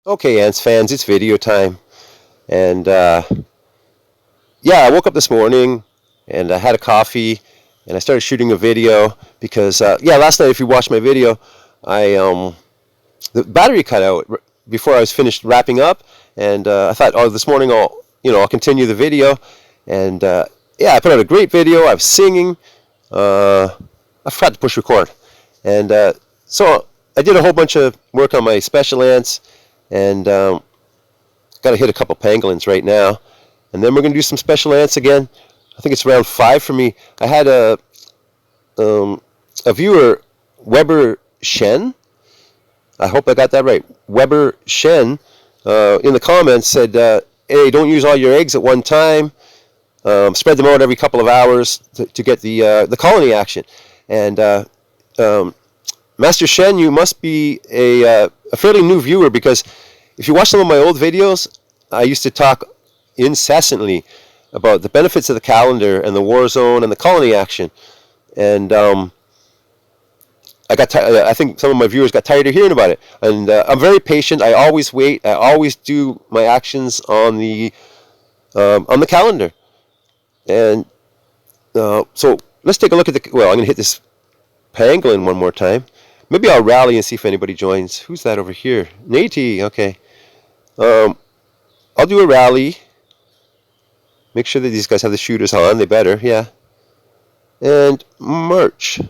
Okay, Ants fans, it's video time. And yeah, I woke up this morning and I had a coffee and I started shooting a video because yeah, last night if you watched my video, I the battery cut out before I was finished wrapping up, and I thought, oh, this morning I'll continue the video, and yeah, I put out a great video. I was singing. I forgot to push record, and so I did a whole bunch of work on my special ants, and got to hit a couple pangolins right now, and then we're going to do some special ants again. I think it's round 5 for me. I had a viewer, Weber Shen. I hope I got that right. Weber Shen in the comments said, hey, don't use all your eggs at one time. Spread them out every couple of hours to get the colony action. And Master Shen, you must be a fairly new viewer, because if you watch some of my old videos, I used to talk incessantly about the benefits of the calendar and the war zone and the colony action. And I think some of my viewers got tired of hearing about it. And I'm very patient. I always wait. I always do my actions on the calendar. And so let's take a look at the. Well, I'm going to hit this pangolin one more time. Maybe I'll rally and see if anybody joins. Who's that over here? Nate. Okay. I'll do a rally. Make sure that these guys have the shooters on. They better, yeah. And march.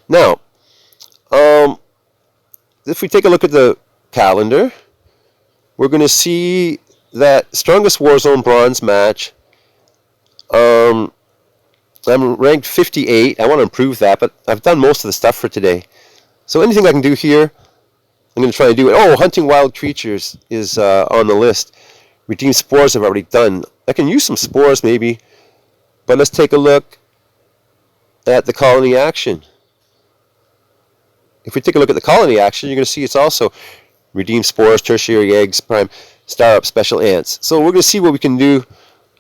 Now, if we take a look at the calendar, we're going to see that Strongest Warzone Bronze match. I'm ranked 58. I want to improve that, but I've done most of the stuff for today. So anything I can do here, I'm going to try and do it. Oh, Hunting Wild Creatures is on the list. Redeem Spores I've already done. I can use some spores maybe, but let's take a look at the colony action. If we take a look at the colony action, you're going to see it's also Redeem Spores, Tertiary Eggs, Prime, Star Up, Special Ants. So we're going to see what we can do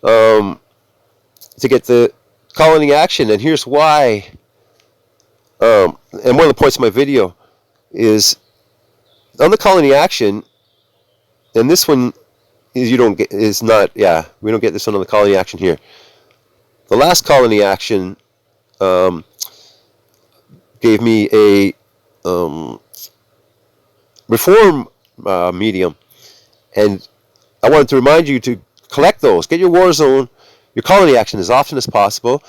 to get the colony action, and here's why. And one of the points of my video is on the colony action, and this one is we don't get this one on the colony action here. The last colony action gave me a reform medium, and I wanted to remind you to collect those. Get your war zone, your colony action as often as possible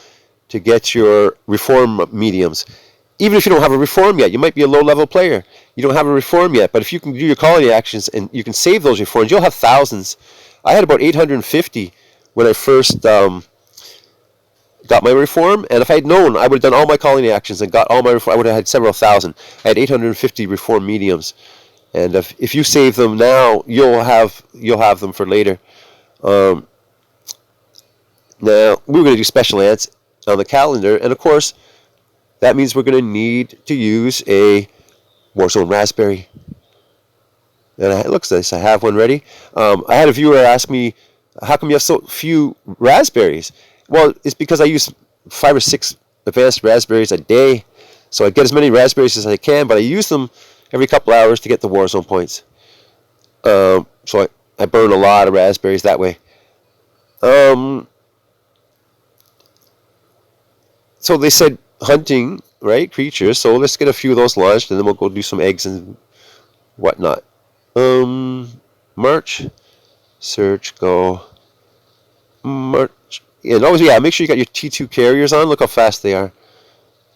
to get your reform mediums. Even if you don't have a reform yet, you might be a low-level player. You don't have a reform yet, but if you can do your colony actions and you can save those reforms, you'll have thousands. I had about 850 when I first got my reform, and if I had known, I would have done all my colony actions and got all my reform. I would have had several thousand. I had 850 reform mediums, and if you save them now, you'll have them for later. Now we're going to do special ants on the calendar, and of course, that means we're going to need to use a Warzone Raspberry. And it looks nice. I have one ready. I had a viewer ask me, how come you have so few raspberries? Well, it's because I use 5 or 6 advanced raspberries a day. So I get as many raspberries as I can, but I use them every couple hours to get the Warzone points. So I burn a lot of raspberries that way. So they said hunting, right, creatures. So let's get a few of those launched, and then we'll go do some eggs and whatnot. March, search, go, march. And always, yeah, make sure you got your T2 carriers on. Look how fast they are.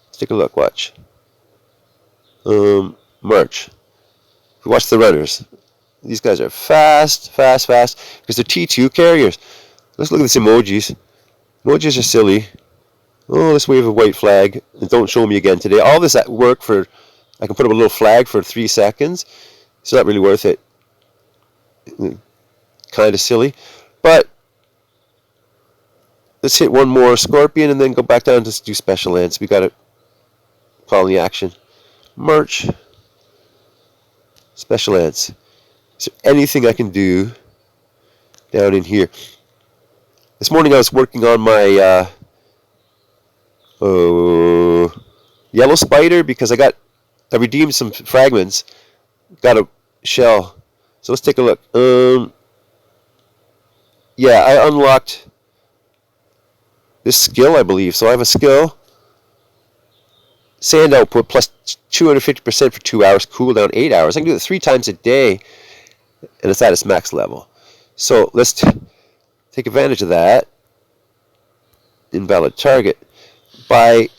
Let's take a look. Watch. March. Watch the runners. These guys are fast, because they're T2 carriers. Let's look at these emojis. Emojis are silly. Oh, let's wave a white flag and don't show me again today. All this at work for, I can put up a little flag for 3 seconds. It's not really worth it. Kind of silly. But let's hit one more scorpion and then go back down to do special ants. We got to colony action. March. Special ants. Is there anything I can do down in here? This morning I was working on my yellow spider because I redeemed some fragments. Got a shell. So let's take a look. Yeah, I unlocked this skill, I believe. So I have a skill. Sand output plus 250% for 2 hours, cooldown 8 hours. I can do it 3 times a day, and it's at its max level. So let's take advantage of that. Invalid target. By,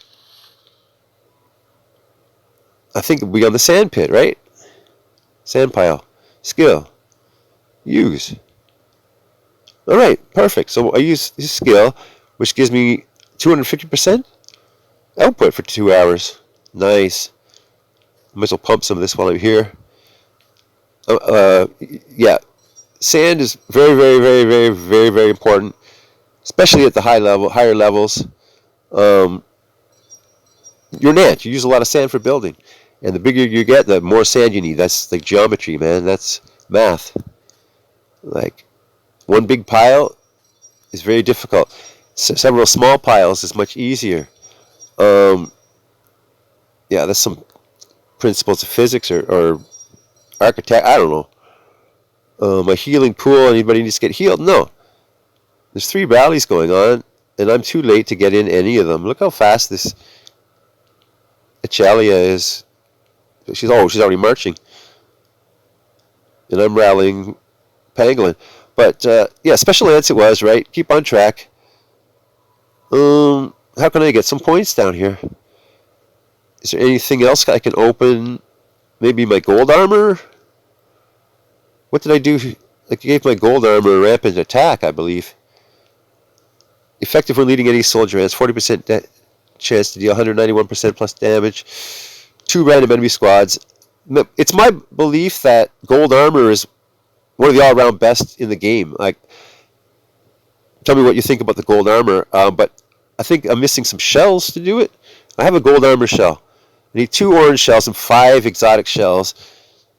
I think we on the sand pit, right? Sand pile. Skill. Use. Alright, perfect. So I use this skill, which gives me 250% output for 2 hours. Nice. Might as well pump some of this while I'm here. Yeah, sand is very, very, very, very, very, very important, especially at the higher levels. You're an ant. You use a lot of sand for building, and the bigger you get, the more sand you need. That's like geometry, man. That's math. Like one big pile is very difficult. Several small piles is much easier. Yeah, that's some principles of physics or architect. I don't know. A healing pool. Anybody needs to get healed? No. There's 3 rallies going on, and I'm too late to get in any of them. Look how fast this Achalia is. She's already marching, and I'm rallying Pangolin. But yeah, special ants it was, right? Keep on track. How can I get some points down here? Is there anything else I can open? Maybe my gold armor? What did I do? I gave my gold armor a rampant attack, I believe. Effective when leading any soldier has 40% chance to deal 191% plus damage. 2 random enemy squads. It's my belief that gold armor is one of the all-around best in the game. Like, tell me what you think about the gold armor. But I think I'm missing some shells to do it. I have a gold armor shell. I need 2 orange shells and 5 exotic shells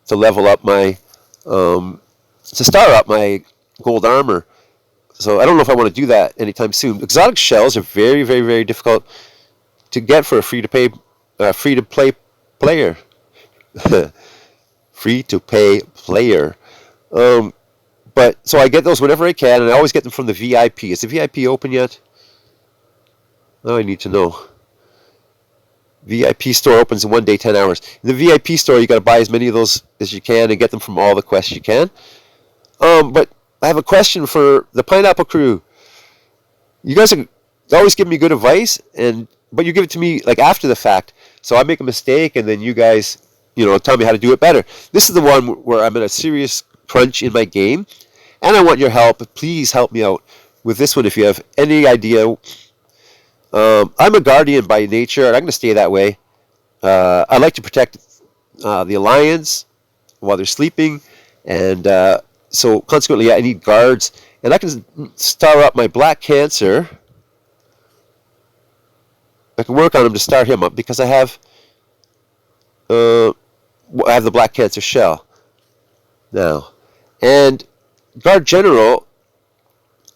to level up my, to start up my gold armor. So I don't know if I want to do that anytime soon. Exotic shells are very, very, very difficult to get for a free-to-play player. Free-to-pay player. But so I get those whenever I can, and I always get them from the VIP. Is the VIP open yet? Now I need to know. VIP store opens in 1 day, 10 hours. In the VIP store, you got to buy as many of those as you can and get them from all the quests you can. But I have a question for the Pineapple Crew. You guys are always giving me good advice, but you give it to me like after the fact. So I make a mistake, and then you guys, tell me how to do it better. This is the one where I'm in a serious crunch in my game, and I want your help. Please help me out with this one if you have any idea. I'm a guardian by nature, and I'm going to stay that way. I like to protect the Alliance while they're sleeping, and so consequently I need guards. And I can star up my Black Cancer. I can work on him to start him up because I have the Black Cancer shell now. And Guard General,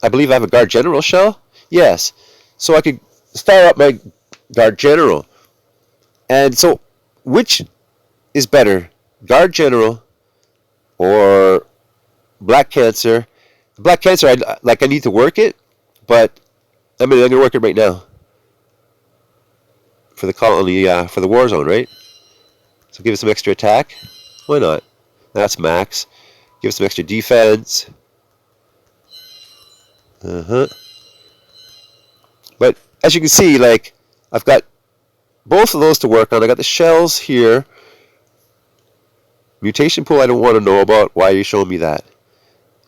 I believe I have a Guard General shell? Yes. So I could start up my Guard General. And so, which is better, Guard General or Black Cancer? Black Cancer, I need to work it, but I'm going to work it right now for the colony, for the war zone, right? So give it some extra attack. Why not? That's max. Give it some extra defense. But as you can see, like, I've got both of those to work on. I got the shells here. Mutation pool I don't want to know about. Why are you showing me that?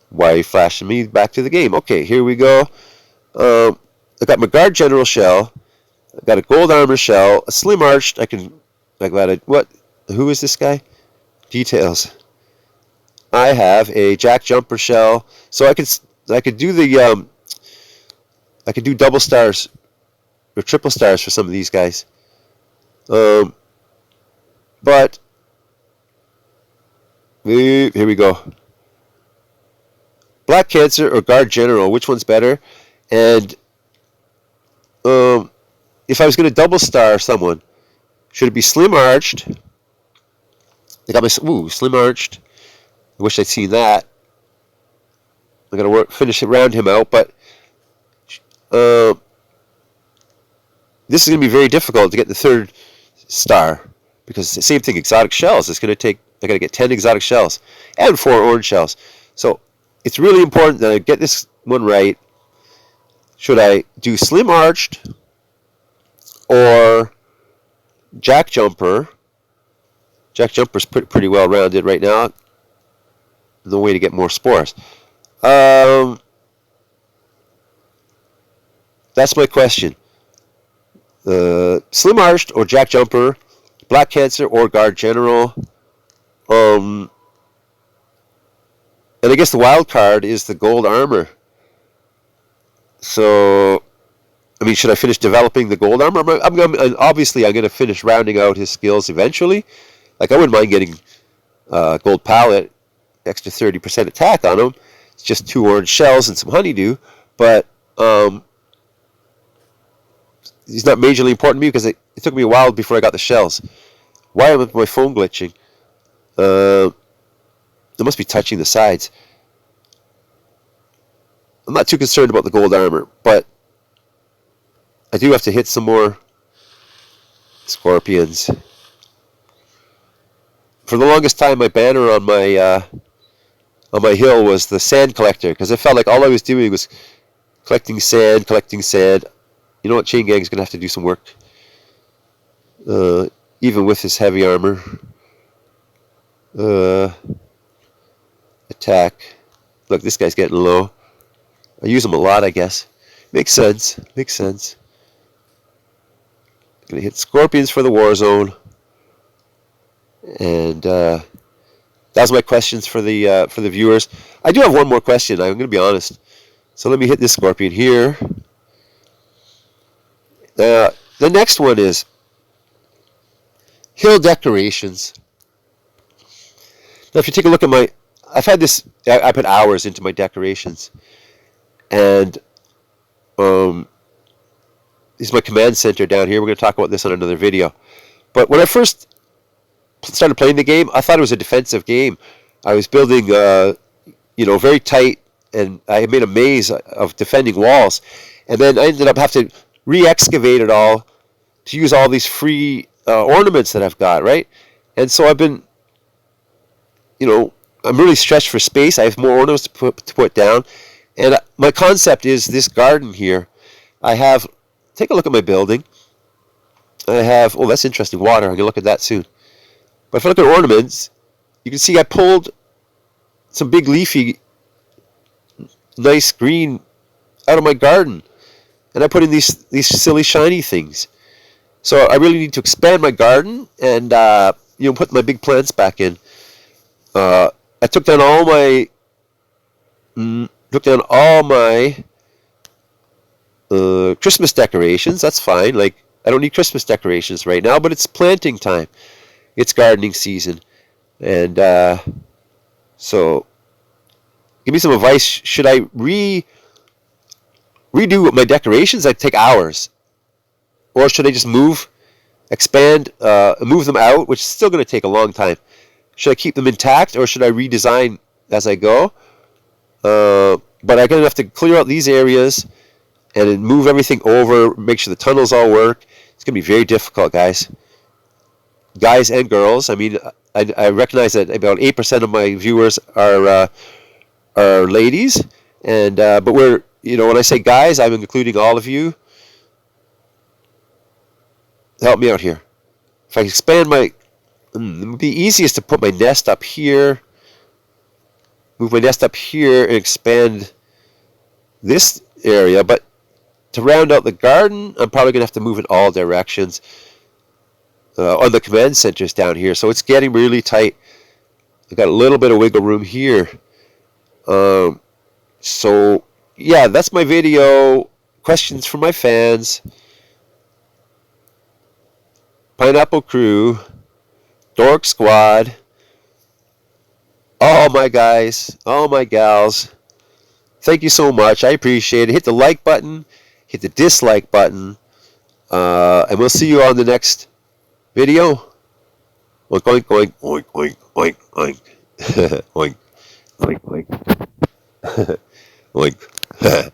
Why are you flashing me back to the game? Okay, here we go. I got my Guard General shell. I got a gold armor shell. A slim arched. What? Who is this guy? Details. I have a Jack Jumper shell. So I could do the I could do double stars or triple stars for some of these guys. But here we go. Black Cancer or Guard General, which one's better? And if I was going to double star someone, should it be Slim Arched? I got my Slim Arched. I wish I'd seen that. I'm going to finish it, round him out, but this is going to be very difficult to get the third star, because the same thing, exotic shells. It's going to take, I got to get 10 exotic shells and 4 orange shells. So it's really important that I get this one right. Should I do slim arched or jack jumper? Jack jumper's pretty well rounded right now. No way to get more spores. That's my question. Slim arched or jack jumper, black cancer or guard general. And I guess the wild card is the gold armor. So, I mean, should I finish developing the gold armor? Obviously, I'm going to finish rounding out his skills eventually. Like, I wouldn't mind getting gold palette, extra 30% attack on him. It's just 2 orange shells and some honeydew. But he's not majorly important to me because it took me a while before I got the shells. Why am my phone glitching? It must be touching the sides. I'm not too concerned about the gold armor, but I do have to hit some more scorpions. For the longest time, my banner on my hill was the sand collector, because I felt like all I was doing was collecting sand. You know what? Chain Gang's gonna have to do some work, even with his heavy armor. Attack. Look, this guy's getting low. I use him a lot, I guess. Makes sense. Gonna hit scorpions for the war zone. And that was my questions for the viewers. I do have one more question. I'm gonna be honest. So let me hit this scorpion here. The next one is hill decorations. Now, if you take a look at I put hours into my decorations, and this is my command center down here. We're going to talk about this on another video. But when I first started playing the game, I thought it was a defensive game. I was building, very tight, and I made a maze of defending walls, and then I ended up having to re-excavate it all to use all these free ornaments that I've got, right? And so I've been, I'm really stretched for space. I have more ornaments to put down. And my concept is this garden here. Take a look at my building. I have, that's interesting, water. I'm going to look at that soon. But if I look at ornaments, you can see I pulled some big leafy, nice green out of my garden. And I put in these silly shiny things. So I really need to expand my garden and, put my big plants back in. I took down all my Christmas decorations. That's fine. Like, I don't need Christmas decorations right now, but it's planting time. It's gardening season. And so give me some advice. Should I redo my decorations? I'd take hours. Or should I just expand, move them out, which is still going to take a long time? Should I keep them intact, or should I redesign as I go? But I'm going to have to clear out these areas and then move everything over, make sure the tunnels all work. It's going to be very difficult, guys. Guys and girls. I mean, I recognize that about 8% of my viewers are ladies, and but we're, when I say guys, I'm including all of you. Help me out here. If I expand it would be easiest to put my nest up here, move my nest up here, and expand this area. But to round out the garden, I'm probably going to have to move in all directions on the command centers down here. So it's getting really tight. I've got a little bit of wiggle room here. So, yeah, that's my video. Questions from my fans. Pineapple Crew. Dork Squad. All my guys. All my gals. Thank you so much. I appreciate it. Hit the like button. Hit the dislike button. And we'll see you on the next video. Oink, oink, oink, oink, oink, oink, oink. Oink. Like, like.